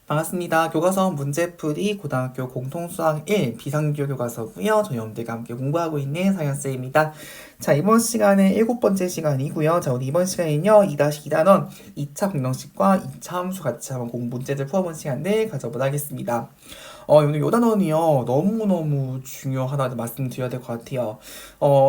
반갑습니다. 교과서 문제풀이 고등학교 공통수학 1 비상교 교과서고요. 저희 여러분들과 함께 공부하고 있는 사연쌤입니다. 자, 이번 시간은 7번째 시간이고요. 자, 우리 이번 시간에는요. 2-2단원 2차 방정식과 2차 함수 같이 한번 공부 문제들 풀어본 시간을 가져보도록 하겠습니다. 오늘 요 단원이요. 너무너무 중요하다고 말씀드려야 될 것 같아요.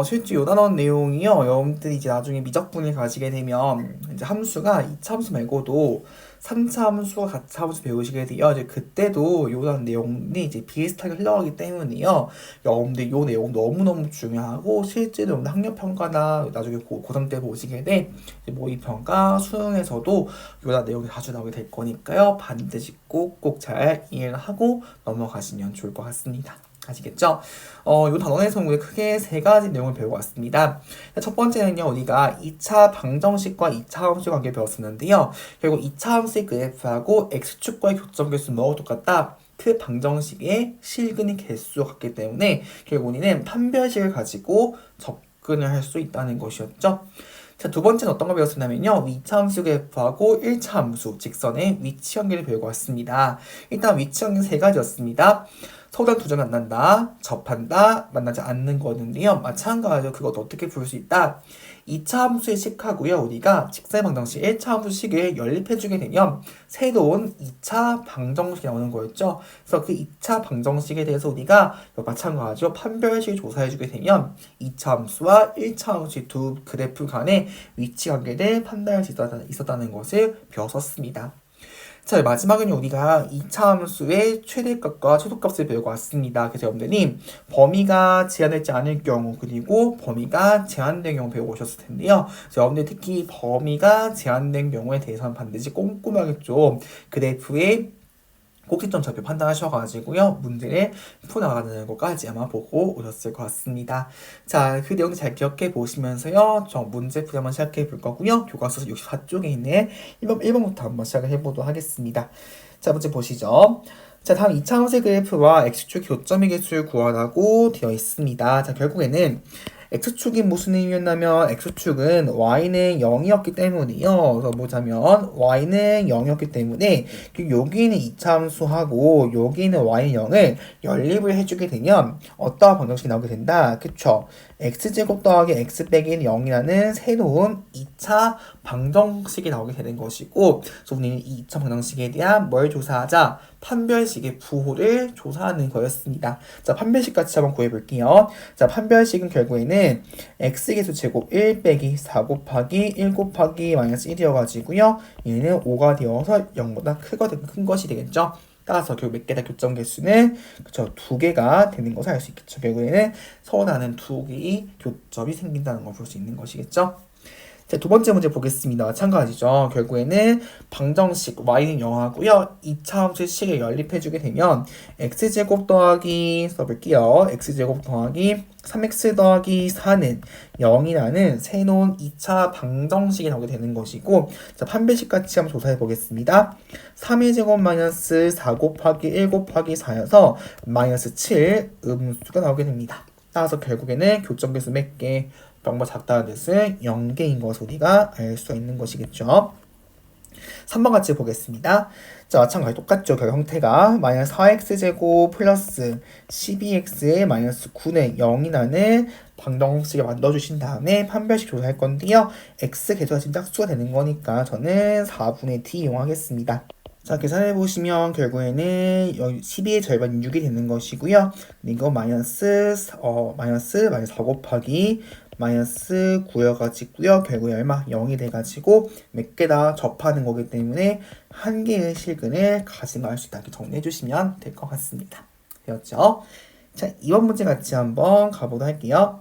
실제 요 단원 내용이요. 여러분들이 이제 나중에 미적분을 가지게 되면 이제 함수가 2차 함수 말고도 3차 함수와 4차 함수 배우시게 돼요. 이제 그때도 요단 내용이 이제 비슷하게 흘러가기 때문에요. 여러분들 요 내용 너무너무 중요하고 실제로 여러분들 학력평가나 나중에 고3 때 보시게 돼 모의평가, 수능에서도 요단 내용이 자주 나오게 될 거니까요. 반드시 꼭꼭 잘 이해를 하고 넘어가시면 좋을 것 같습니다. 아시겠죠? 요 단원에서 우리 크게 세 가지 내용을 배우고 왔습니다. 첫 번째는요, 우리가 2차 방정식과 2차 함수 관계 배웠었는데요. 결국 2차 함수의 그래프하고 x축과의 교점 개수는 뭐가 똑같다? 그 방정식의 실근의 개수가 같기 때문에 결국 우리는 판별식을 가지고 접근을 할 수 있다는 것이었죠. 자, 두 번째는 어떤 걸 배웠었냐면요. 2차 함수 그래프하고 1차 함수, 직선의 위치 관계를 배우고 왔습니다. 일단 위치 관계는 세 가지였습니다. 서울단 두 점 만난다, 접한다, 만나지 않는 거는데요. 마찬가지로 그것도 어떻게 볼 수 있다? 2차 함수의 식하고요. 우리가 직선의 방정식 1차 함수식을 연립해주게 되면 새로운 2차 방정식이 나오는 거였죠. 그래서 그 2차 방정식에 대해서 우리가 마찬가지로 판별식을 조사해주게 되면 2차 함수와 1차 함수의 두 그래프 간의 위치 관계를 판단할 수 있었다는 것을 배웠었습니다. 자, 마지막은 우리가 2차 함수의 최대값과 최소값을 배우고 왔습니다. 그래서 여러분들이 범위가 제한되지 않을 경우 그리고 범위가 제한된 경우 배우고 오셨을 텐데요. 그래서 여러분들 특히 범위가 제한된 경우에 대해서는 반드시 꼼꼼하게 좀 그래프의 꼭지점 좌표 판단하셔가지고요. 문제를 풀어나가는 것까지 아마 보고 오셨을 것 같습니다. 자, 그 내용 잘 기억해 보시면서요. 저 문제 풀이 한번 시작해 볼 거고요. 교과서 64쪽에 있는 1번부터 한번 시작을 해보도록 하겠습니다. 자, 문제 보시죠. 자, 다음 2차 함수의 그래프와 x축 교점의 개수를 구하라고 되어 있습니다. 자, 결국에는 x축이 무슨 의미였냐면 x축은 y는 0이었기 때문이요. 그래서 보자면 y는 0이었기 때문에 여기는 2차 함수하고 여기는 y는 0을 연립을 해주게 되면 어떠한 방정식이 나오게 된다. 그쵸? x제곱 더하기 x 빼기 0이라는 새로운 2차 방정식이 나오게 되는 것이고, 그래서 우리는 이 2차 방정식에 대한 뭘 조사하자? 판별식의 부호를 조사하는 거였습니다. 자, 판별식 같이 한번 구해볼게요. 자, 판별식은 결국에는 x계수 제곱 1 빼기 4 곱하기 1 곱하기 마이너스 1이어가지고요. 얘는 5가 되어서 0보다 큰 것이 되겠죠. 따라서 결국 몇 개다 교점 개수는 그쵸 2개가 되는 것을 알 수 있겠죠. 결국에는 서로다른 2개의 교점이 생긴다는 걸 볼 수 있는 것이겠죠. 자, 두 번째 문제 보겠습니다. 마찬가지죠. 결국에는 방정식 y는 0하고요. 2차 함수의 식을 연립해주게 되면 x제곱 더하기 써볼게요. x제곱 더하기 3x 더하기 4는 0이라는 새로운 2차 방정식이 나오게 되는 것이고, 자, 판별식 같이 한번 조사해 보겠습니다. 3의 제곱 마이너스 4 곱하기 1 곱하기 4여서 마이너스 7 음수가 나오게 됩니다. 따라서 결국에는 교점 개수 몇 개? 너무 작다는 뜻은 0개인 것을 우리가 알 수 있는 것이겠죠. 3번 같이 보겠습니다. 자, 마찬가지 똑같죠. 결 형태가 마이너스 4x제곱 플러스 12x의 마이너스 9는 0이라는 방정식을 만들어주신 다음에 판별식 조사할 건데요. x 개수가 지금 짝수가 되는 거니까 저는 4분의 d 이용하겠습니다. 자, 계산해보시면 결국에는 12의 절반 6이 되는 것이고요. 그리고 마이너스 4 곱하기 마이너스 9여가지고요. 결국에 얼마? 0이 돼가지고 몇 개다 접하는 거기 때문에 한 개의 실근을 가지말 수 있다. 이렇게 정리해주시면 될 것 같습니다. 되었죠? 자, 2번 문제 같이 한번 가보도록 할게요.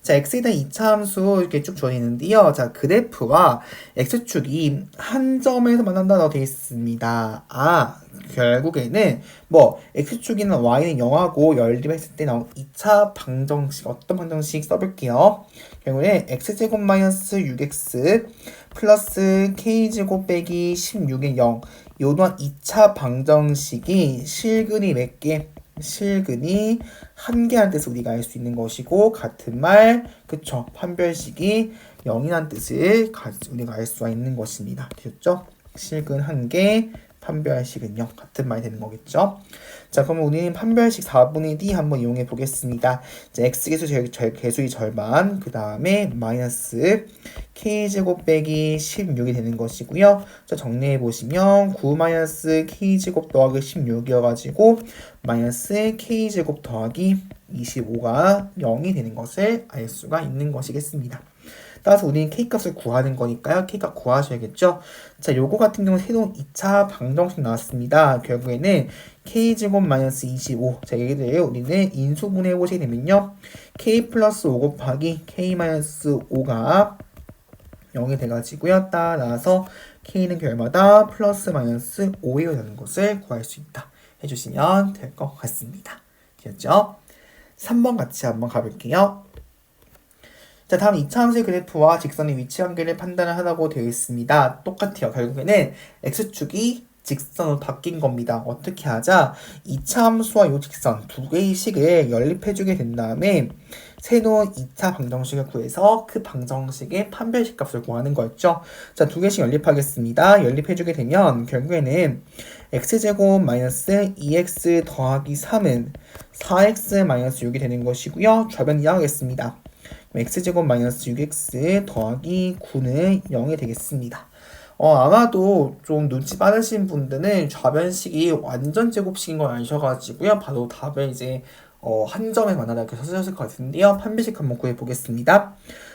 자, x에 대한 2차 함수 이렇게 쭉 주어 있는데요. 자, 그래프와 x축이 한 점에서 만난다고 되어 있습니다. 결국에는 x축이나 y는 0하고 연립했을 때 나온 2차 방정식, 어떤 방정식 써볼게요. 결국에 x제곱 마이너스 6x 플러스 k제곱 빼기 16의 0. 요 또한 2차 방정식이 실근이 몇 개? 실근이 한 개란 뜻을 우리가 알 수 있는 것이고, 같은 말, 그쵸? 판별식이 0이란 뜻을 우리가 알 수가 있는 것입니다. 되셨죠? 실근 한 개, 판별식은요. 같은 말이 되는 거겠죠. 자, 그러면 우리는 판별식 4분의 D 한번 이용해 보겠습니다. 이제 x계수 개수의 절반, 그 다음에 마이너스 k제곱 빼기 16이 되는 것이고요. 자, 정리해 보시면 9 마이너스 k제곱 더하기 16이어가지고 마이너스 k제곱 더하기 25가 0이 되는 것을 알 수가 있는 것이겠습니다. 따라서 우리는 K값을 구하는 거니까요. K값 구하셔야겠죠. 자, 요거 같은 경우는 새로운 2차 방정식 나왔습니다. 결국에는 K제곱 마이너스 25. 자, 얘를 우리는 인수분해 해보시게 되면요. K 플러스 5 곱하기 K 마이너스 5가 0이 돼가지고요. 따라서 K는 결마다 플러스 마이너스 5가 되는 것을 구할 수 있다. 해주시면 될 것 같습니다. 되었죠? 3번 같이 한번 가볼게요. 자, 다음 2차 함수의 그래프와 직선의 위치 관계를 판단을 하라고 되어 있습니다. 똑같아요. 결국에는 x축이 직선으로 바뀐 겁니다. 어떻게 하자? 2차 함수와 이 직선 두 개의 식을 연립해주게 된 다음에 새로운 2차 방정식을 구해서 그 방정식의 판별식 값을 구하는 거였죠. 자, 두 개씩 연립하겠습니다. 연립해주게 되면 결국에는 x제곱 마이너스 2x 더하기 3은 4x 마이너스 6이 되는 것이고요. 좌변 이해하겠습니다. x제곱 마이너스 6x 더하기 9는 0이 되겠습니다. 아마도 좀 눈치 빠르신 분들은 좌변식이 완전 제곱식인 걸 아셔가지고요. 바로 답을 이제 한 점에 만나다 이렇게 쓰셨을 것 같은데요. 판별식 한번 구해보겠습니다.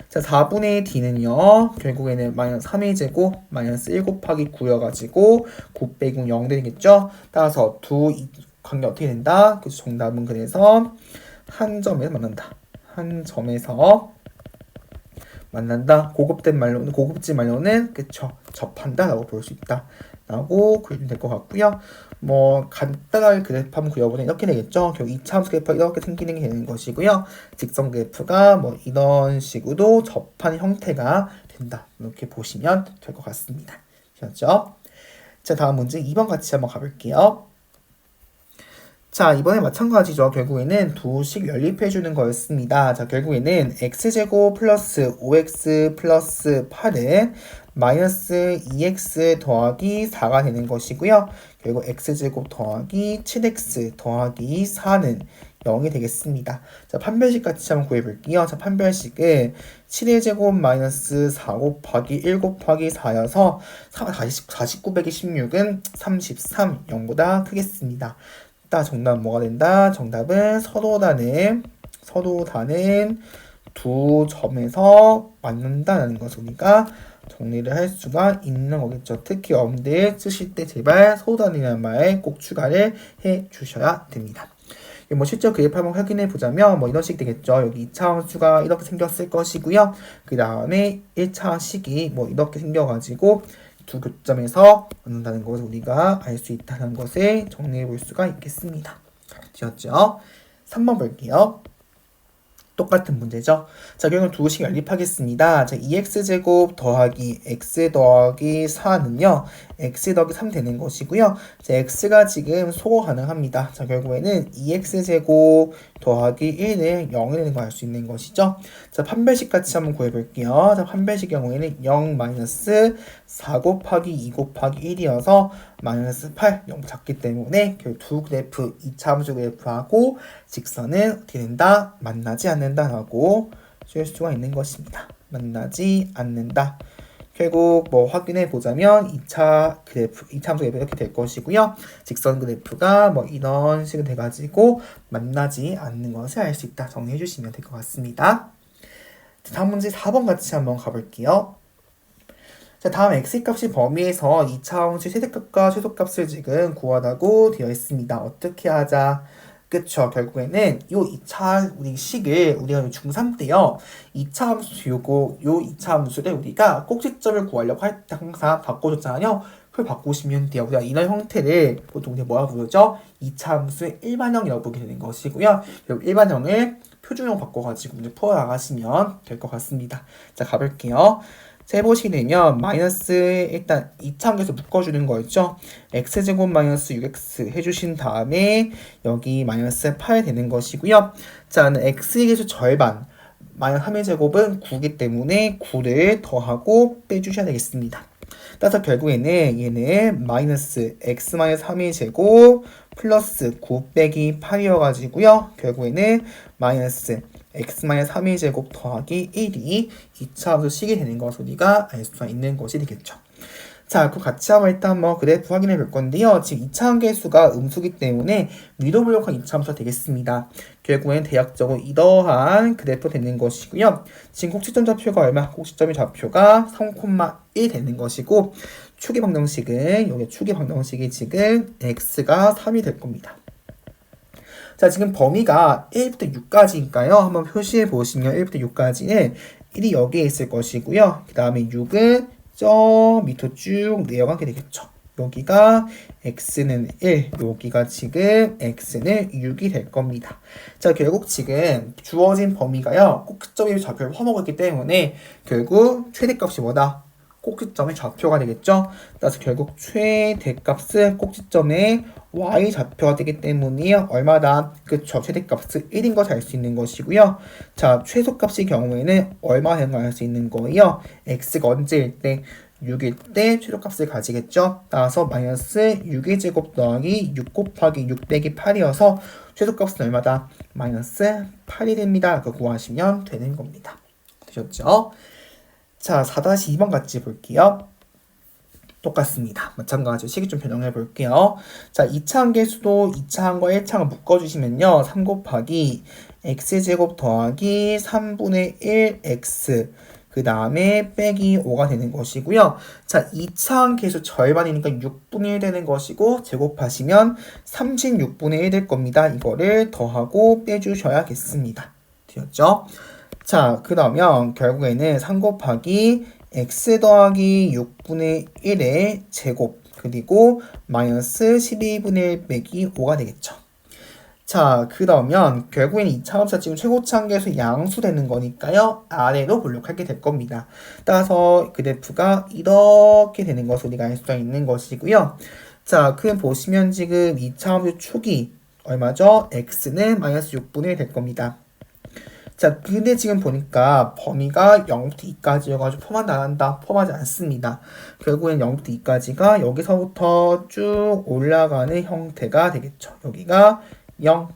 자, 4분의 d는요. 결국에는 마이너스 3의 제곱 마이너스 1 곱하기 9여가지고 9 빼기 0 되겠죠. 따라서 두 관계 어떻게 된다? 그래서 정답은 그래서 한 점에서 만난다. 한 점에서 만난다. 고급진 말로는 그쵸, 접한다 라고 볼 수 있다 라고 그리면 될 것 같고요. 뭐 간단하게 그래프 한번 그려보면 이렇게 되겠죠. 결국 2차 함수 그래프가 이렇게 생기는 게 되는 것이고요. 직선 그래프가 뭐 이런 식으로 접한 형태가 된다. 이렇게 보시면 될 것 같습니다. 됐죠? 자, 다음 문제 2번 같이 한번 가볼게요. 자, 이번에 마찬가지죠. 결국에는 두 식 연립해주는 거였습니다. 자, 결국에는 x제곱 플러스 5x 플러스 8은 마이너스 2x 더하기 4가 되는 것이고요. 결국 x제곱 더하기 7x 더하기 4는 0이 되겠습니다. 자, 판별식 같이 한번 구해볼게요. 자, 판별식은 7의 제곱 마이너스 4 곱하기 1 곱하기 4여서 49 빼기 16은 33, 0보다 크겠습니다. 정답은 뭐가 된다? 정답은 서로 다른 두 점에서 만난다는 것을 우리가 정리를 할 수가 있는 거겠죠. 특히 여러분들 쓰실 때 제발 서로 다른이라는 말 꼭 추가를 해 주셔야 됩니다. 뭐 실제 그래프 한번 확인해 보자면 뭐 이런 식 되겠죠. 여기 2차 함수가 이렇게 생겼을 것이고요. 그 다음에 1차 식이 뭐 이렇게 생겨가지고 두 교점에서 만난다는 것을 우리가 알 수 있다는 것을 정리해 볼 수가 있겠습니다. 되었죠? 3번 볼게요. 똑같은 문제죠. 자, 결국 두 식 연립하겠습니다. 자, 2x제곱 더하기 x 더하기 4는요. x 더하기 3 되는 것이고요. 자, x가 지금 소거 가능합니다. 자, 결국에는 2x제곱 더하기 1은 0이 되는 걸 알 수 있는 것이죠. 자, 판별식 같이 한번 구해볼게요. 자, 판별식 경우에는 0 마이너스 4 곱하기 2 곱하기 1이어서 마이너스 8, 0 작기 때문에 두 그래프, 2차 함수 그래프하고 직선은 어떻게 된다? 만나지 않는다라고 쓸 수가 있는 것입니다. 만나지 않는다. 결국 뭐 확인해 보자면 2차 함수 그래프 이렇게 될 것이고요. 직선 그래프가 뭐 이런 식으로 돼가지고 만나지 않는 것을 알 수 있다. 정리해 주시면 될 것 같습니다. 다음 문제 4번 같이 한번 가볼게요. 자, 다음 x값이 범위에서 2차 함수 최대값과 최소값을 지금 구하라고 되어 있습니다. 어떻게 하자? 그쵸. 결국에는 요 2차 우리 식을 우리가 중3 때요. 2차 함수 요 2차 함수를 우리가 꼭지점을 구하려고 할 때 항상 바꿔줬잖아요. 그걸 바꾸시면 돼요. 우리가 이런 형태를 보통 우리가 뭐라고 부르죠? 2차 함수의 일반형이라고 보게 되는 것이고요. 일반형을 표준형 바꿔가지고 이제 풀어나가시면 될 것 같습니다. 자, 가볼게요. 자, 해보시게 되면 마이너스 일단 2차 함수에서 묶어주는 거였죠. x제곱 마이너스 6x 해주신 다음에 여기 마이너스 8 되는 것이고요. 자, x의 개수 절반 마이너스 3의 제곱은 9이기 때문에 9를 더하고 빼주셔야 되겠습니다. 따라서 결국에는 얘는 마이너스 x-3의 제곱 플러스 9 빼기 8이어가지고요. 결국에는 마이너스 x-3의 제곱 더하기 1이 2차함수 식이 되는 것을 우리가 알 수가 있는 것이 되겠죠. 자, 그 같이 한번 그래프 확인해 볼 건데요. 지금 2차함 계수가 음수기 때문에 위로 불력한 2차함수가 되겠습니다. 결국엔 대략적으로 이러한 그래프 되는 것이고요. 지금 꼭지점 좌표가 얼마? 꼭지점의 좌표가 3,1 되는 것이고 축의 방정식은 여기 축의 방정식이 지금 x가 3이 될 겁니다. 자, 지금 범위가 1부터 6까지니까요. 한번 표시해 보시면 1부터 6까지는 1이 여기에 있을 것이고요. 그 다음에 6은 저 밑으로 쭉 내려가게 되겠죠. 여기가 x는 1, 여기가 지금 x는 6이 될 겁니다. 자, 결국 지금 주어진 범위가요. 꼭지점의 좌표를 퍼먹었기 때문에 결국 최대값이 뭐다? 꼭지점의 좌표가 되겠죠. 따라서 결국 최대값은 꼭지점의 y 좌표가 되기 때문에 얼마다? 그쵸. 최대값은 1인 것을 알 수 있는 것이고요. 자, 최소값의 경우에는 얼마 되는 걸 알 수 있는 거예요. x가 언제일 때? 6일 때 최소값을 가지겠죠. 따라서 마이너스 6의 제곱 더하기 6 곱하기 6 빼기 8이어서 최소값은 얼마다? 마이너스 8이 됩니다. 그거 구하시면 되는 겁니다. 되셨죠? 자, 4-2번 같이 볼게요. 똑같습니다. 마찬가지로 식이 좀 변형해 볼게요. 자, 2차항 계수도 2차항과 1차항을 묶어주시면요. 3 곱하기 x제곱 더하기 3분의 1x 그 다음에 빼기 5가 되는 것이고요. 자, 2차항 계수 절반이니까 6분의 1 되는 것이고 제곱하시면 36분의 1 될 겁니다. 이거를 더하고 빼주셔야겠습니다. 되었죠? 자, 그러면 결국에는 3 곱하기 x 더하기 6분의 1의 제곱 그리고 마이너스 12분의 1 빼기 5가 되겠죠. 자, 그러면 결국에는 2차함수가 지금 최고차항계수 양수되는 거니까요. 아래로 볼록하게 될 겁니다. 따라서 그래프가 이렇게 되는 것을 우리가 알 수가 있는 것이고요. 자, 그 보시면 지금 2차함수 축이 얼마죠? x는 마이너스 6분의 1 될 겁니다. 자, 근데 지금 보니까 범위가 0부터 2까지여가지고 포함 안 한다. 포함하지 않습니다. 결국엔 0부터 2까지가 여기서부터 쭉 올라가는 형태가 되겠죠. 여기가 0,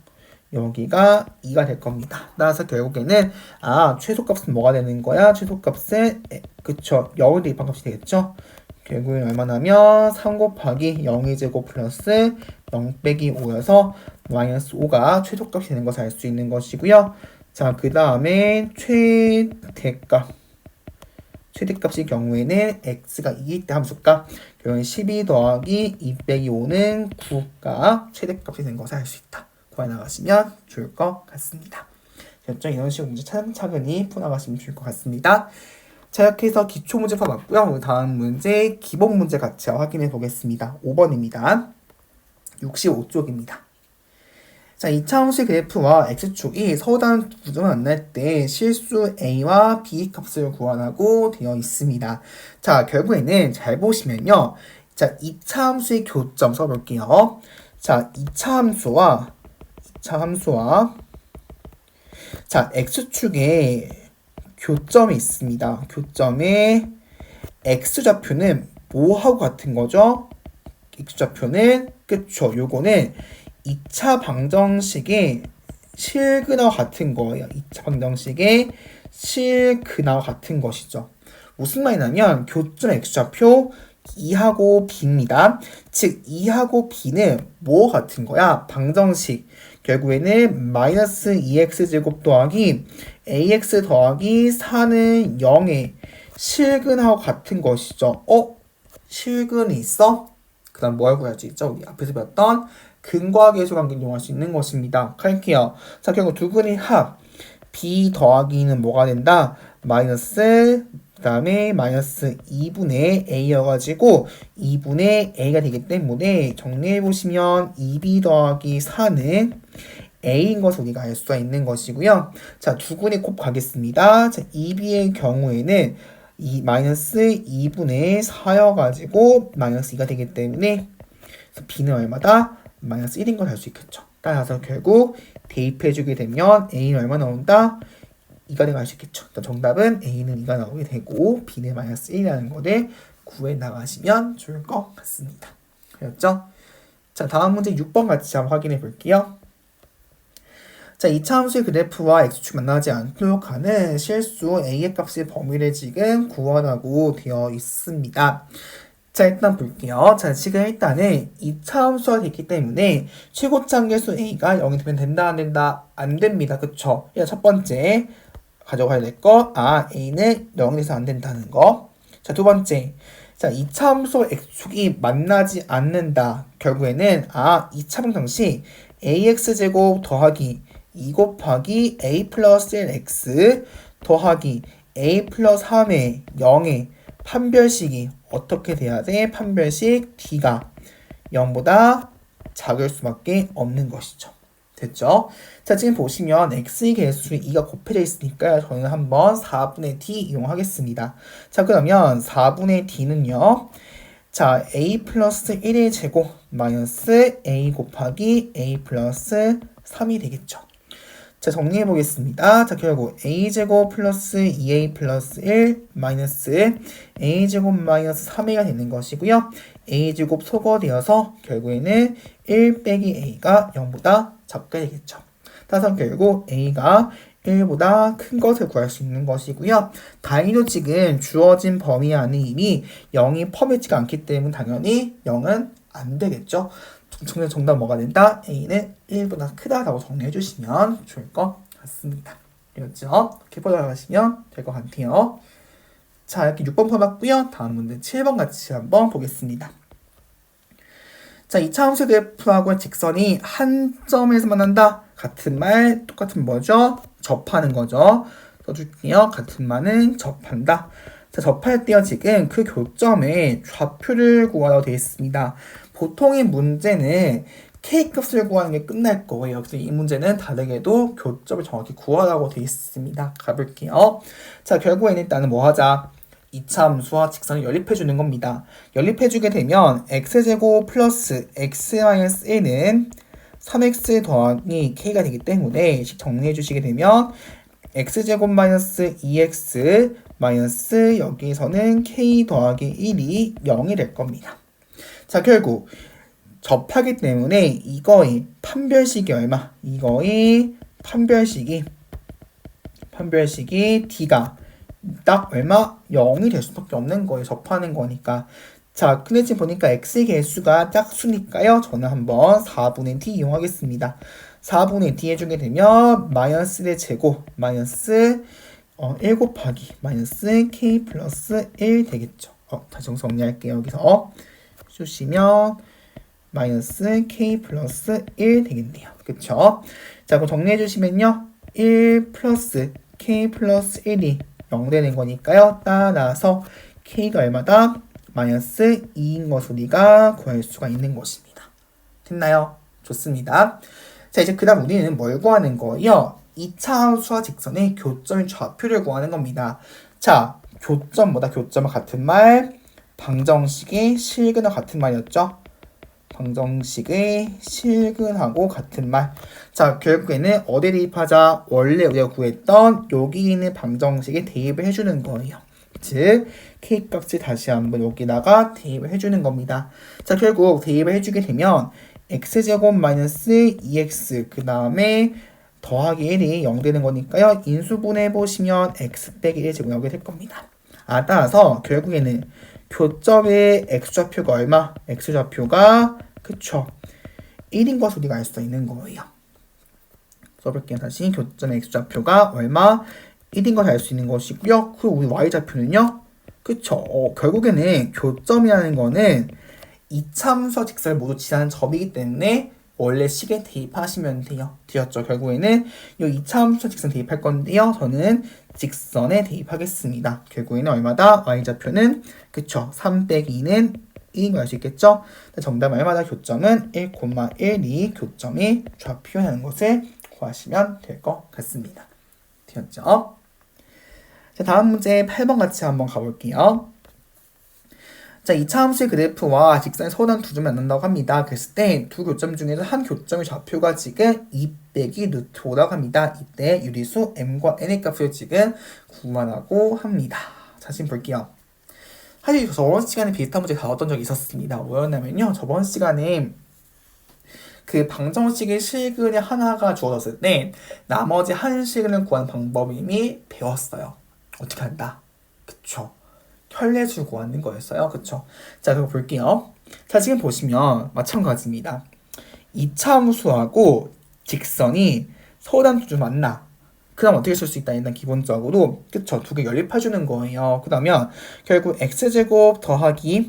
여기가 2가 될 겁니다. 따라서 결국에는 최소값은 뭐가 되는 거야? 최소값은 그쵸 0을 대입한 값이 되겠죠. 결국엔 얼마나면 3 곱하기 0의 제곱 플러스 0 빼기 5여서 마이너스 5가 최소값이 되는 것을 알 수 있는 것이고요. 자, 그 다음에 최대값의 경우에는 x가 2일 때 함수값 결국엔 12 더하기 2 빼기 5는 9가 최대값이 된 것을 알 수 있다. 구해나가시면 좋을 것 같습니다. 됐죠? 이런 식으로 문제 차근차근히 풀어나가시면 좋을 것 같습니다. 자, 이렇게 해서 기초문제 풀어봤고요. 다음 문제, 기본문제 같이 확인해 보겠습니다. 5번입니다. 65쪽입니다. 자, 2차함수의 그래프와 x축이 서로다른 구조를 만날 때 실수 a와 b 값을 구하라고 되어 있습니다. 자, 결국에는 잘 보시면요. 자, 2차함수의 교점 써볼게요. 자, 2차함수와 자, x축에 교점이 있습니다. 교점에 x좌표는 뭐하고 같은 거죠? x좌표는 그쵸. 요거는 2차 방정식의 실근하고 같은 거예요. 2차 방정식의 실근하고 같은 것이죠. 무슨 말이냐면 교점 x좌표 2하고 b입니다. 즉 2하고 b는 뭐 같은 거야? 방정식. 결국에는 마이너스 2x제곱 더하기 ax 더하기 4는 0의 실근하고 같은 것이죠. 실근이 있어? 그 다음 뭐 알고 가야지 있죠? 우리 앞에서 배웠던 근과 계수 관계를 이용할 수 있는 것입니다. 할게요. 자, 결국 두 근의 합 b 더하기는 뭐가 된다? 마이너스 그 다음에 마이너스 2분의 a여가지고 2분의 a가 되기 때문에 정리해보시면 2b 더하기 4는 a인 것을 우리가 알 수가 있는 것이고요. 자, 두 근의 곱 가겠습니다. 자, 2b의 경우에는 마이너스 2분의 4여가지고 마이너스 2가 되기 때문에 b는 얼마다? 마이너스 1인 걸 알 수 있겠죠. 따라서 결국 대입해주게 되면 a는 얼마 나온다? 2가 되고 알 수 있겠죠. 정답은 a는 2가 나오게 되고 b는 마이너스 1이라는 거를 구해 나가시면 좋을 것 같습니다. 그렇죠? 자, 다음 문제 6번 같이 한번 확인해 볼게요. 자, 이차함수의 그래프와 x축 만나지 않도록 하는 실수 a의 값의 범위를 지금 구하라고 되어 있습니다. 자, 일단 볼게요. 자, 지금 일단은 이차함수가 됐기 때문에 최고차함계수 a가 0이 되면 된다, 안 된다? 안 됩니다. 그쵸? 첫 번째 가져가야 될 거, a는 0이 돼서 안 된다는 거. 자, 두 번째. 자, 이차함수 x축이 만나지 않는다. 결국에는 이차함 상식 ax제곱 더하기 2 곱하기 a 플러스 1x 더하기 a 플러스 3의 0의 판별식이 어떻게 돼야 돼? 판별식 d가 0보다 작을 수밖에 없는 것이죠. 됐죠? 자, 지금 보시면 x의 개수 2가 곱해져 있으니까요. 저는 한번 4분의 d 이용하겠습니다. 자, 그러면 4분의 d는요. 자, a 플러스 1의 제곱 마이너스 a 곱하기 a 플러스 3이 되겠죠. 자, 정리해 보겠습니다. 자, 결국 a제곱 플러스 2a 플러스 1 마이너스 a제곱 마이너스 3a가 되는 것이고요. a제곱 소거되어서 결국에는 1 빼기 a가 0보다 작게 되겠죠. 따라서 결국 a가 1보다 큰 것을 구할 수 있는 것이고요. 다행히도 지금 주어진 범위 안에 이미 0이 포함되지가 않기 때문에 당연히 0은 안 되겠죠. 정답 뭐가 된다? a는 1보다 크다라고 정리해 주시면 좋을 것 같습니다. 그렇죠? 이렇게 풀어가시면 될 것 같아요. 자, 이렇게 6번 풀어봤고요. 다음 문제 7번 같이 한번 보겠습니다. 자, 이차함수 그래프하고 직선이 한 점에서 만난다. 같은 말, 똑같은 뭐죠? 접하는 거죠. 써줄게요. 같은 말은 접한다. 자, 접할 때요, 지금 그 교점의 좌표를 구하라고 되어 있습니다. 보통의 문제는 k값을 구하는 게 끝날 거예요. 그래서 이 문제는 다르게도 교점을 정확히 구하라고 되어 있습니다. 가볼게요. 자, 결국에는 일단은 뭐 하자? 이차함수와 직선을 연립해 주는 겁니다. 연립해 주게 되면 x제곱 플러스 x-1은 3x 더하기 k가 되기 때문에 식 정리해 주시게 되면 x제곱 마이너스 2x 마이너스 여기서는 k 더하기 1이 0이 될 겁니다. 자, 결국 접하기 때문에 이거의 판별식이 얼마? 이거의 판별식이 d가 딱 얼마? 0이 될 수밖에 없는 거예요. 접하는 거니까. 자, 근데 지금 보니까 x의 개수가 짝수니까요. 저는 한번 4분의 d 이용하겠습니다. 4분의 d 해주게 되면 마이너스의 제곱 마이너스 1 곱하기 마이너스 k 플러스 1 되겠죠. 다시 정리할게요. 여기서 주시면 마이너스 k 플러스 1 되겠네요. 그쵸? 자, 그럼 정리해 주시면요. 1 플러스 k 플러스 1이 0 되는 거니까요. 따라서 k가 얼마다? 마이너스 2인 것을 우리가 구할 수가 있는 것입니다. 됐나요? 좋습니다. 자, 이제 그 다음 우리는 뭘 구하는 거예요? 2차 함수와 직선의 교점의 좌표를 구하는 겁니다. 자, 교점보다 교점은 같은 말, 방정식의 실근과 같은 말이었죠? 방정식의 실근하고 같은 말. 자, 결국에는 어디에 대입하자? 원래 우리가 구했던 여기 있는 방정식에 대입을 해주는 거예요. 즉, k값을 다시 한번 여기다가 대입을 해주는 겁니다. 자, 결국 대입을 해주게 되면 x제곱 마이너스 2x 그 다음에 더하기 1이 0 되는 거니까요. 인수분해 보시면 x 빼기 1 제곱 나오게 될 겁니다. 따라서 결국에는 교점의 x좌표가 얼마? x좌표가 그쵸 1인 것을 우리가 알 수 있는 거예요. 써볼게요. 다시 교점의 x좌표가 얼마? 1인 것을 알 수 있는 것이고요. 그 우리 y좌표는요. 그쵸 결국에는 교점이라는 거는 이차함수와 직선을 모두 지나는 점이기 때문에 원래 식에 대입하시면 돼요. 되었죠. 결국에는 이 이차함수와 직선 대입할 건데요. 저는 직선에 대입하겠습니다. 결국에는 얼마다? y좌표는 그쵸 3 빼기 2는 1인 걸 알 수 있겠죠. 정답 얼마다? 교점은 1,1이 교점의 좌표라는 것을 구하시면 될 것 같습니다. 되었죠? 자, 다음 문제 8번 같이 한번 가볼게요. 자, 이차함수의 그래프와 직선의 서로는 두 점이 만난다고 합니다. 그랬을 때 두 교점 중에서 한 교점의 좌표가 지금 2 빼기 루트 5라고 합니다. 이때 유리수 m과 n의 값을 지금 구하라고 합니다. 자, 지금 볼게요. 사실 저번 시간에 비슷한 문제 다뤘던 적이 있었습니다. 뭐였냐면요. 저번 시간에 그 방정식의 실근이 하나가 주어졌을 때 나머지 한 실근을 구하는 방법을 이미 배웠어요. 어떻게 한다? 그쵸. 혈례수 구하는 거였어요. 그쵸. 자, 그럼 볼게요. 자, 지금 보시면 마찬가지입니다. 이차함수하고 직선이 서울함수 만나. 그럼 어떻게 쓸 수 있다? 일단 기본적으로 그쵸. 두 개 연립해주는 거예요. 그러면 결국 x제곱 더하기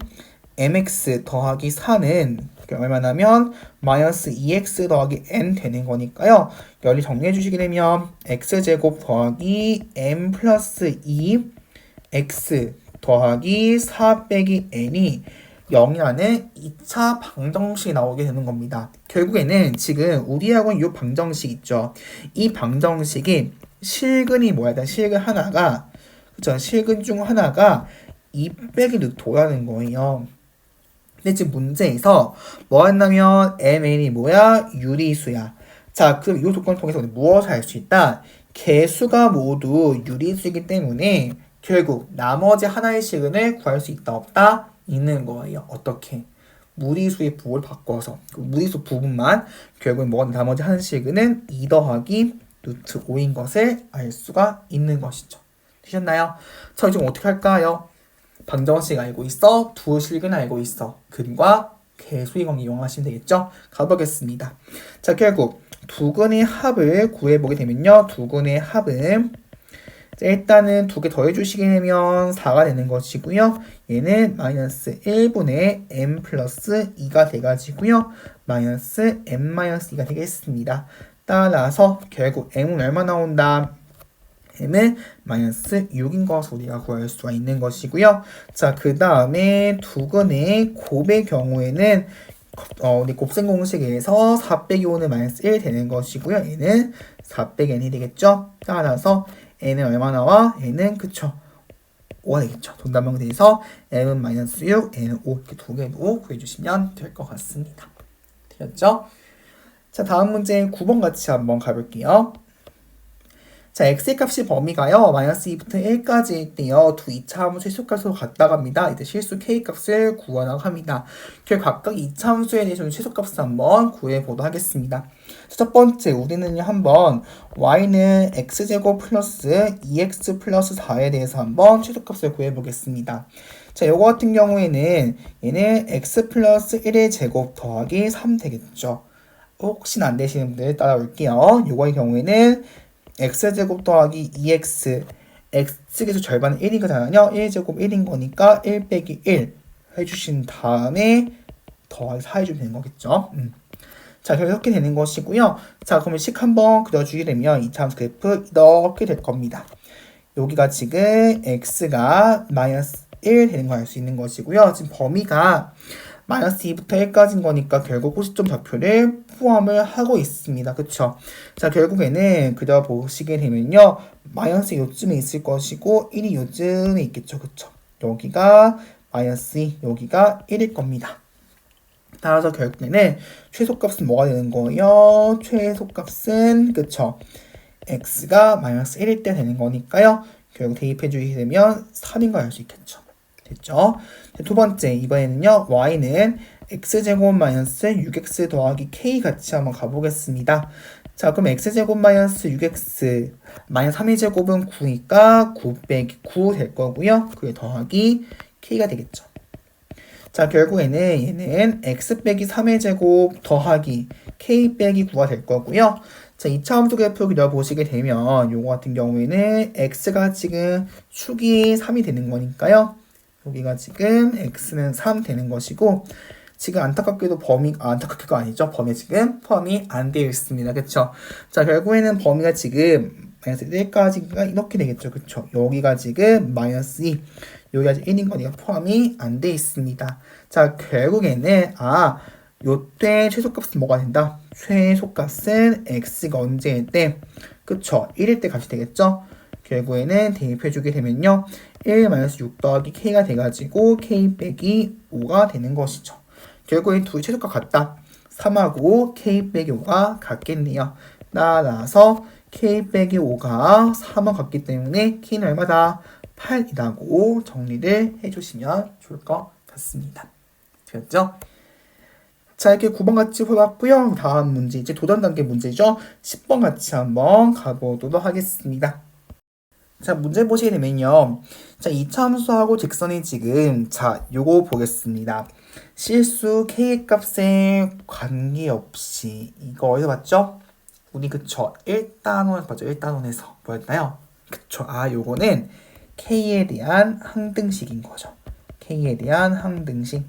mx 더하기 4는 얼마나면 마이너스 2x 더하기 n 되는 거니까요. 연립 정리해 주시게 되면 x제곱 더하기 m 플러스 2x 더하기 4 빼기 n이 0이라는 2차 방정식이 나오게 되는 겁니다. 결국에는 지금 우리하고 이 방정식 있죠. 이 방정식이 실근이 뭐야? 일단 실근 하나가 그쵸? 실근 중 하나가 2 빼기 루트라는 거예요. 근데 지금 문제에서 뭐 한다면 mn이 뭐야? 유리수야. 자, 그럼 이 조건을 통해서 무엇을 알 수 있다? 개수가 모두 유리수이기 때문에 결국 나머지 하나의 실근을 구할 수 있다 없다? 있는 거예요. 어떻게? 무리수의 부호를 바꿔서 그 무리수 부분만 결국 뭐가 나머지 한 실근은 2 더하기 루트 5인 것을 알 수가 있는 것이죠. 되셨나요? 자, 지금 어떻게 할까요? 방정식 알고 있어? 두 실근 알고 있어. 근과 개수의 관계 이용하시면 되겠죠? 가보겠습니다. 자, 결국 두 근의 합을 구해보게 되면요. 두 근의 합은 자, 일단은 두 개 더해주시게 되면 4가 되는 것이고요. 얘는 마이너스 1분의 m 플러스 2가 돼가지고요. 마이너스 m 마이너스 2가 되겠습니다. 따라서 결국 m은 얼마 나온다? m은 마이너스 6인 것을 우리가 구할 수가 있는 것이고요. 자, 그 다음에 두 근의 곱의 경우에는 우리 곱셈 공식에서 4 빼기 5는 마이너스 1 되는 것이고요. 얘는 4 빼기 n이 되겠죠. 따라서 n은 얼마 나와? n은 그쵸. 5가 되겠죠. 동단방대에서 m은 마이너스 6, n은 5 이렇게 두 개도 구해주시면 될 것 같습니다. 되셨죠? 자, 다음 문제 9번 같이 한번 가볼게요. 자, x의 값이 범위가요. 마이너스 2부터 1까지일 때요. 두 2차 함수 최소값으로 갔다 갑니다. 이제 실수 k값을 구하라고 합니다. 결국 각각 2차 함수에 대해서 최소값을 한번 구해보도록 하겠습니다. 첫 번째, 우리는 한번 y는 x제곱 플러스 2x 플러스 4에 대해서 한번 최소값을 구해보겠습니다. 자, 요거 같은 경우에는 얘는 x 플러스 1의 제곱 더하기 3 되겠죠. 혹시나 안 되시는 분들 따라올게요. 요거의 경우에는 x제곱 더하기 2x x제곱 절반은 1인 거잖아요. 1제곱 1인 거니까 1 빼기 1 해주신 다음에 더하기 4 해주면 되는 거겠죠. 자, 이렇게 되는 것이고요. 자, 그러면 식 한번 그려주게 되면 2차 함수 그래프 이렇게 될 겁니다. 여기가 지금 x가 마이너스 1 되는 걸 알 수 있는 것이고요. 지금 범위가 마이너스 2부터 1까지인 거니까 결국 호시점 좌표를 포함을 하고 있습니다. 그쵸? 자, 결국에는 그려보시게 되면요. 마이너스 요쯤에 있을 것이고 1이 요쯤에 있겠죠. 그쵸? 여기가 마이너스 2, 여기가 1일 겁니다. 따라서 결국에는 최소값은 뭐가 되는 거예요? 최소값은 그쵸? x가 마이너스 1일 때 되는 거니까요. 결국 대입해 주게 되면 3인 걸 알 수 있겠죠. 됐죠? 두 번째, 이번에는요, y는 x제곱 마이너스 6x 더하기 k 같이 한번 가보겠습니다. 자, 그럼 x제곱 마이너스 6x 마이너스 3의 제곱은 9니까 9 빼기 9 될 거고요. 그게 더하기 k가 되겠죠. 자, 결국에는 얘는 x 빼기 3의 제곱 더하기 k 빼기 9가 될 거고요. 자, 2차 함수 그래프 그려보시게 되면 요거 같은 경우에는 x가 지금 축이 3이 되는 거니까요. 여기가 지금 x는 3 되는 것이고 지금 안타깝게도 안타깝게가 아니죠. 범위에 지금 포함이 안 되어 있습니다. 그쵸? 자, 결국에는 범위가 지금 마이너스 1까지가 이렇게 되겠죠. 그쵸? 여기가 지금 마이너스 2, 여기가 지금 1인 거니까 포함이 안 되어 있습니다. 자, 결국에는 요때 최소값은 뭐가 된다? 최소값은 x가 언제일 때? 그쵸? 1일 때 값이 되겠죠? 결국에는 대입해주게 되면요. 1-6 더하기 k가 돼가지고 k 빼기 5가 되는 것이죠. 결국에 두 최소값 같다. 3하고 k 빼기 5가 같겠네요. 따라서 k 빼기 5가 3과 같기 때문에 k는 얼마다? 8이라고 정리를 해주시면 좋을 것 같습니다. 되었죠? 자, 이렇게 9번 같이 해봤고요. 다음 문제, 이제 도전 단계 문제죠. 10번 같이 한번 가보도록 하겠습니다. 자, 문제 보시게 되면요. 자, 이차함수하고 직선이 지금, 자, 요거 보겠습니다. 실수 K 값에 관계없이, 이거 어디서 봤죠? 우리 그쵸. 1단원에서 봤죠. 1단원에서. 뭐였나요? 그쵸. 아, 요거는 K에 대한 항등식인 거죠. K에 대한 항등식.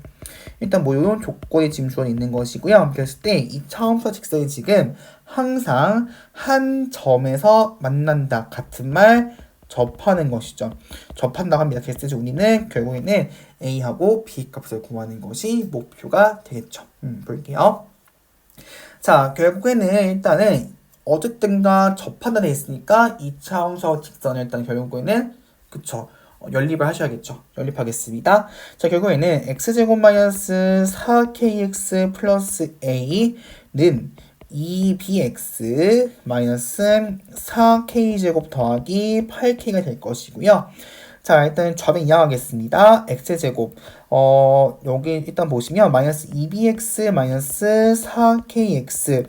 일단 뭐 이런 조건이 지금 주어 있는 것이고요. 그랬을 때 이 차함수와 직선이 지금 항상 한 점에서 만난다. 같은 말 접하는 것이죠. 접한다고 합니다. 그랬을 때 우리는 결국에는 A하고 B 값을 구하는 것이 목표가 되겠죠. 볼게요. 자, 결국에는 일단은 어쨌든가 접한다는 데 있으니까 2차함수와 직선을 일단 결국에는 그쵸. 연립을 하셔야겠죠. 연립하겠습니다. 자, 결국에는 x제곱 마이너스 4kx 플러스 a는 2bx 마이너스 4k제곱 더하기 8k가 될 것이고요. 자, 일단 좌변 이항하겠습니다. x제곱 여기 일단 보시면 마이너스 2bx 마이너스 4kx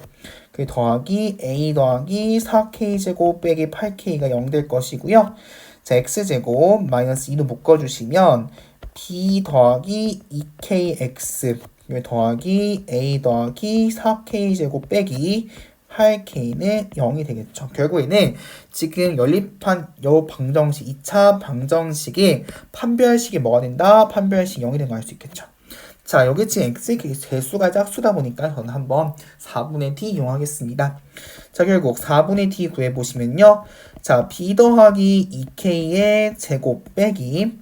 그 더하기 a 더하기 4k제곱 빼기 8k가 0 될 것이고요. 자, x제곱 마이너스 2도 묶어주시면 b 더하기 2kx 더하기 a 더하기 4k제곱 빼기 8k는 0이 되겠죠. 결국에는 지금 연립한 요 방정식, 2차 방정식이 판별식이 뭐가 된다? 판별식 0이 된 거 알 수 있겠죠. 자, 여기 지금 x의 개수가 짝수다 보니까 저는 한번 4분의 d 이용하겠습니다. 자, 결국 4분의 d 구해보시면요. 자, b 더하기 2k의 제곱 빼기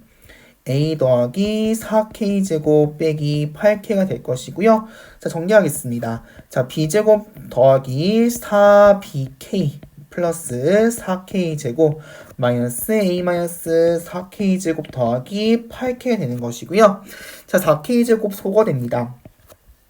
a 더하기 4k 제곱 빼기 8k가 될 것이고요. 자, 정리하겠습니다. 자, b제곱 더하기 4bk 플러스 4k 제곱 마이너스 a 마이너스 4k 제곱 더하기 8k가 되는 것이고요. 자, 4k 제곱 소거됩니다.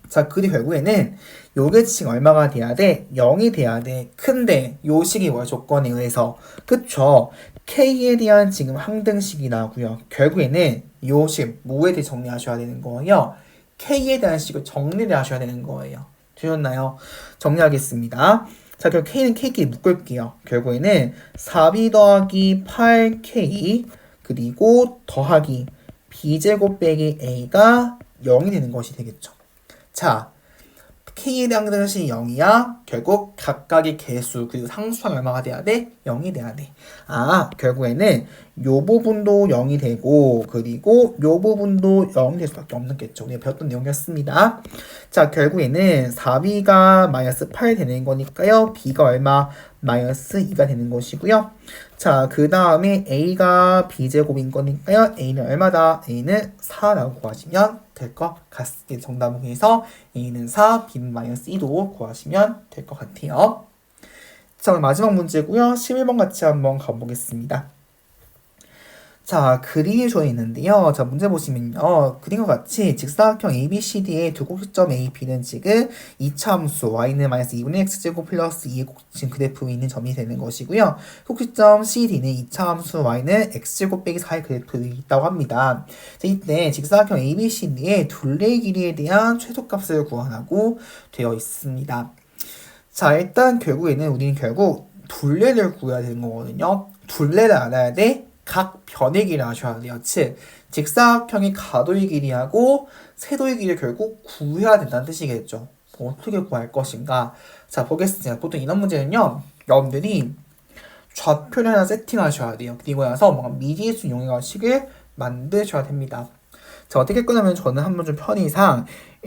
자, 그리고 결국에는 요게 지금 얼마가 돼야 돼? 0이 돼야 돼. 근데 요 식이 뭐야? 조건에 의해서. 그쵸? K에 대한 지금 항등식이 나오고요. 결국에는 요 식, 뭐에 대해 정리하셔야 되는 거예요? K에 대한 식을 정리를 하셔야 되는 거예요. 되셨나요? 정리하겠습니다. 자, 그럼 K는 K끼리 묶을게요. 결국에는 4B 더하기 8K 그리고 더하기 B제곱 빼기 A가 0이 되는 것이 되겠죠. 자, K에 대한 항등식이 0이야. 결국 각각의 개수 그리고 상수항 얼마가 돼야 돼? 0이 돼야 돼. 아, 결국에는 요 부분도 0이 되고 그리고 요 부분도 0이 될 수밖에 없는겠죠. 우리가 배웠던 내용이었습니다. 자, 결국에는 4b가 마이너스 8 되는 거니까요. b가 얼마? 마이너스 2가 되는 것이고요. 자, 그 다음에 a가 b제곱인 거니까요. a는 얼마다? a는 4라고 구하시면 될 것 같습니다. 정답은 그래서 a는 4, b는 마이너스 2도 구하시면 될 것 같아요. 자, 오늘 마지막 문제고요. 11번 같이 한번 가보겠습니다. 자, 그림이 주어 있는데요. 자, 문제 보시면요. 그림과 같이 직사각형 ABCD의 두 곡시점 A, B는 지금 2차 함수 y는 마이너스 2분의 x제곱 플러스 2의 지금 그래프에 있는 점이 되는 것이고요. 곡시점 CD는 2차 함수 y는 x제곱 빼기 4의 그래프에 있다고 합니다. 자, 이때 직사각형 ABCD의 둘레의 길이에 대한 최소값을 구하라고 되어 있습니다. 자, 일단 결국에는 우리는 결국 둘레를 구해야 되는 거거든요. 둘레를 알아야 돼. 각 변의 길이를 아셔야 돼요. 즉, 직사각형의 가도의 길이하고 세도의 길이를 결국 구해야 된다는 뜻이겠죠. 어떻게 구할 것인가? 자, 보겠습니다. 보통 이런 문제는요, 여러분들이 좌표를 하나 세팅하셔야 돼요. 그리고 나서 뭔가 미지수 용해식을 만드셔야 됩니다. 자, 어떻게 끝나면 저는 한번 좀 편의상,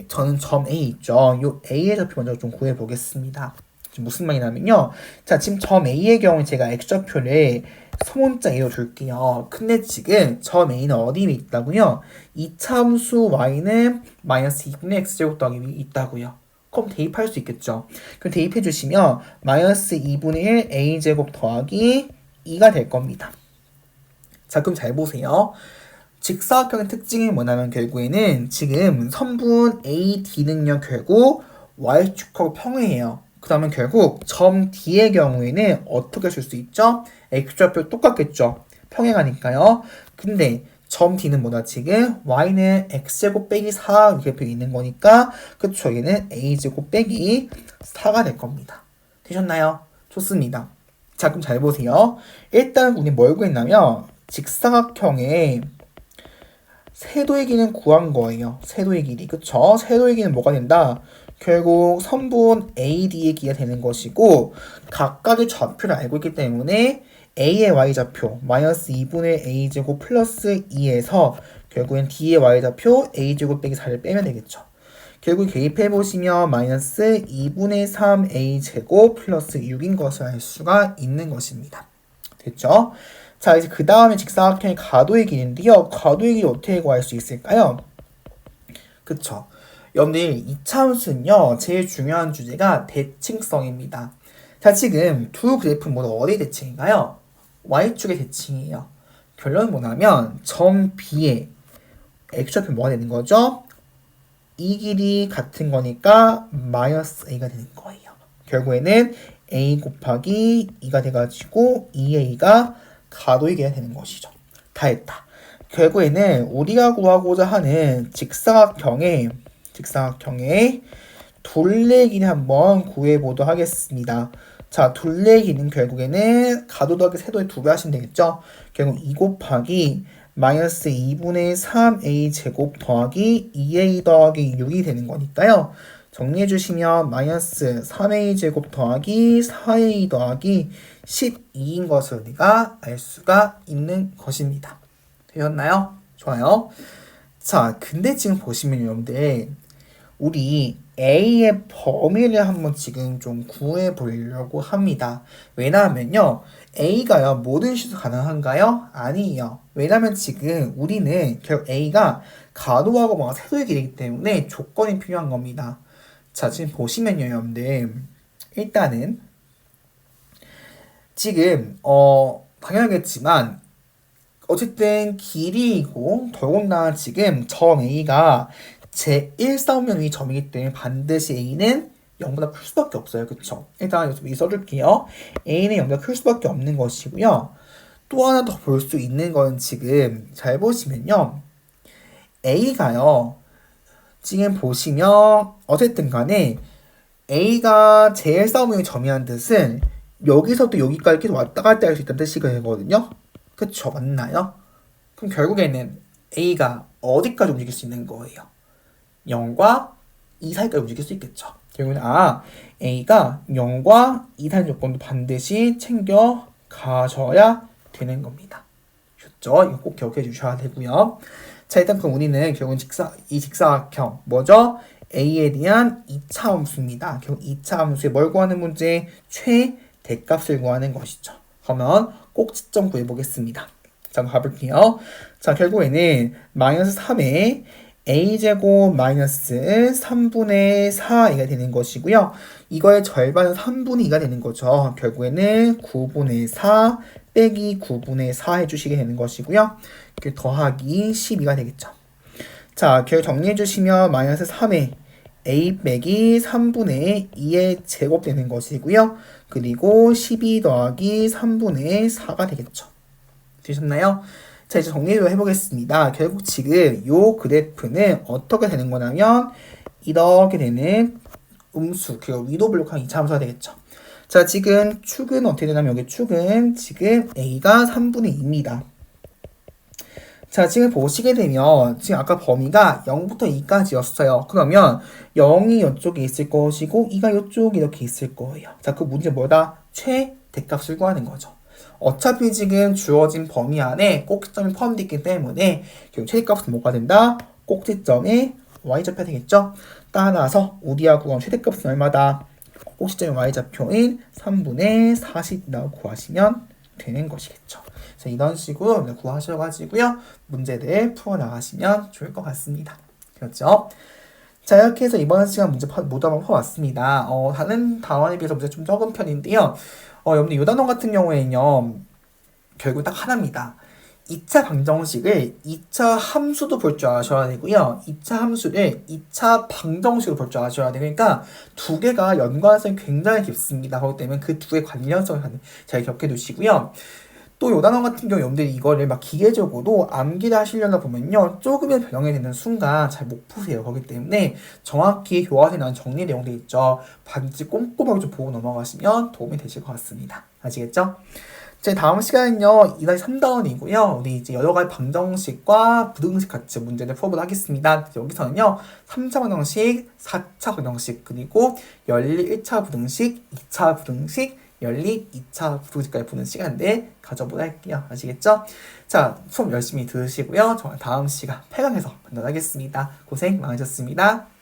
저는 점 A 있죠. 요 A의 좌표 먼저 좀 구해보겠습니다. 무슨 말이냐면요. 자, 지금 점 A의 경우에 제가 X좌표를 소문자 A로 줄게요. 근데 지금 점 A는 어디에 있다고요? 2차 함수 Y는 마이너스 2분의 X제곱 더하기 위 있다고요. 그럼 대입할 수 있겠죠. 그럼 대입해 주시면 마이너스 2분의 1 A제곱 더하기 2가 될 겁니다. 자, 그럼 잘 보세요. 직사각형의 특징이 뭐냐면 결국에는 지금 선분 AD는요 결국 Y축하고 평행해요. 그 다음에 결국 점 D의 경우에는 어떻게 쓸 수 있죠? X좌표 똑같겠죠. 평행하니까요. 근데 점 D는 뭐다 지금? y는 x제곱 빼기 4 이렇게 있는 거니까 그쵸 얘는 a제곱 빼기 4가 될 겁니다. 되셨나요? 좋습니다. 자 그럼 잘 보세요. 일단 우리 뭘 구했냐면 직사각형의 세도의 길이는 구한 거예요. 세도의 길이 그쵸? 세도의 길이는 뭐가 된다? 결국 선분 AD의 길이가 되는 것이고 각각의 좌표를 알고 있기 때문에 A의 y좌표 마이너스 2분의 A제곱 플러스 2에서 결국엔 D의 y좌표 A제곱 빼기 4를 빼면 되겠죠. 결국 대입해보시면 마이너스 2분의 3 A제곱 플러스 6인 것을 알 수가 있는 것입니다. 됐죠? 자 이제 그 다음에 직사각형의 가도의 길인데요. 가도의 길이 어떻게 구할 수 있을까요? 그쵸? 여러분들 2차 함수는요. 제일 중요한 주제가 대칭성입니다. 자 지금 두 그래프 모두 어디 대칭인가요? Y축의 대칭이에요. 결론은 뭐냐면 점 B의 X좌표 뭐가 되는 거죠? 이 길이 같은 거니까 마이너스 A가 되는 거예요. 결국에는 A 곱하기 2가 돼가지고 2A가 가도의 길이가 되는 것이죠. 다 했다. 결국에는 우리가 구하고자 하는 직사각형의 둘레 길이 한번 구해보도록 하겠습니다. 자, 둘레 길이는 결국에는 가도 더하기 세도의 2배 하시면 되겠죠? 결국 2 곱하기 마이너스 2분의 3a 제곱 더하기 2a 더하기 6이 되는 거니까요. 정리해 주시면 마이너스 3a 제곱 더하기 4a 더하기 12인 것을 우리가 알 수가 있는 것입니다. 되셨나요? 좋아요. 자, 근데 지금 보시면 여러분들 우리 A의 범위를 한번 지금 좀 구해 보려고 합니다. 왜냐하면요. A가요. 모든 식도 가능한가요? 아니에요. 왜냐하면 지금 우리는 결국 A가 가도하고 뭐 세도의 길이기 때문에 조건이 필요한 겁니다. 자, 지금 보시면요, 여러분들. 일단은 지금 당연하겠지만 어쨌든 길이이고 더군다나 지금 점 A가 제1사분면의 점이기 때문에 반드시 A는 0보다 클 수밖에 없어요. 그쵸? 일단 여기서 써줄게요. A는 0보다 클 수밖에 없는 것이고요. 또 하나 더 볼 수 있는 건 지금 잘 보시면요. A가요. 지금 보시면 어쨌든 간에 A가 제1사분면의 점이라는 뜻은 여기서부터 여기까지 계속 왔다 갔다 할 수 있다는 뜻이 되거든요. 그쵸? 맞나요? 그럼 결국에는 A가 어디까지 움직일 수 있는 거예요? 0과 2 사이까지 움직일 수 있겠죠. 결국에는 A가 0과 2 사이 조건도 반드시 챙겨 가셔야 되는 겁니다. 좋죠? 이거 꼭 기억해 주셔야 되고요. 자, 일단 그럼 우리는 결국 이 직사각형 뭐죠? A에 대한 2차 함수입니다. 결국 2차 함수에 뭘 구하는 문제? 최대값을 구하는 것이죠. 그러면 꼭지점 구해보겠습니다. 자, 가볼게요. 자, 결국에는 마이너스 3에 a제곱 마이너스 3분의 4가 되는 것이고요. 이거의 절반은 3분의 2가 되는 거죠. 결국에는 9분의 4 빼기 9분의 4 해주시게 되는 것이고요. 더하기 12가 되겠죠. 자, 결국 정리해 주시면 마이너스 3에 a 빼기 3분의 2의 제곱 되는 것이고요. 그리고 12 더하기 3분의 4가 되겠죠. 되셨나요? 자, 이제 정리를 해보겠습니다. 결국 지금 요 그래프는 어떻게 되는 거냐면 이렇게 되는 음수, 그리고 위도 블록한 2차 함수가 되겠죠. 자, 지금 축은 어떻게 되냐면 여기 축은 지금 A가 3분의 2입니다. 자, 지금 보시게 되면 지금 아까 범위가 0부터 2까지였어요. 그러면 0이 이쪽에 있을 것이고 2가 이쪽에 이렇게 있을 거예요. 자, 그 문제 뭐다? 최대값을 구하는 거죠. 어차피 지금 주어진 범위 안에 꼭지점이 포함되어 있기 때문에 결국 최대값은 뭐가 된다? 꼭지점의 y좌표가 되겠죠? 따라서 우리가 구한 최대값은 얼마다? 꼭지점의 y좌표인 3분의 40이라고 구하시면 되는 것이겠죠. 그래서 이런 식으로 구하셔가지고요. 문제를 풀어나가시면 좋을 것 같습니다. 그렇죠? 자, 이렇게 해서 이번 시간 문제 모두 한번 풀어봤습니다. 다른 단원에 비해서 문제 좀 적은 편인데요. 여러분들 이 단원 같은 경우에는요. 결국 딱 하나입니다. 2차 방정식을 2차 함수도 볼 줄 아셔야 되고요. 2차 함수를 2차 방정식으로 볼 줄 아셔야 돼요. 그러니까 두 개가 연관성이 굉장히 깊습니다. 그렇기 때문에 그 두 개의 관련성을 잘 기억해 두시고요. 또 요 단어 같은 경우 여러분들이 이거를 막 기계적으로 암기를 하시려다 보면요. 조금의 변형이 되는 순간 잘 못 푸세요. 그렇기 때문에 정확히 교과서에 나온 정리 내용들 있죠. 반드시 꼼꼼하게 좀 보고 넘어가시면 도움이 되실 것 같습니다. 아시겠죠? 제 다음 시간은요, 2단 3단원이고요. 우리 이제 여러 가지 방정식과 부등식 같이 문제를 풀어보도록 하겠습니다. 여기서는요, 3차 방정식, 4차 방정식, 그리고 연립 1차 부등식, 2차 부등식, 연립 2차 부등식까지 보는 시간들 가져보도록 할게요. 아시겠죠? 자, 수업 열심히 들으시고요. 저 다음 시간 8강에서 만나겠습니다. 고생 많으셨습니다.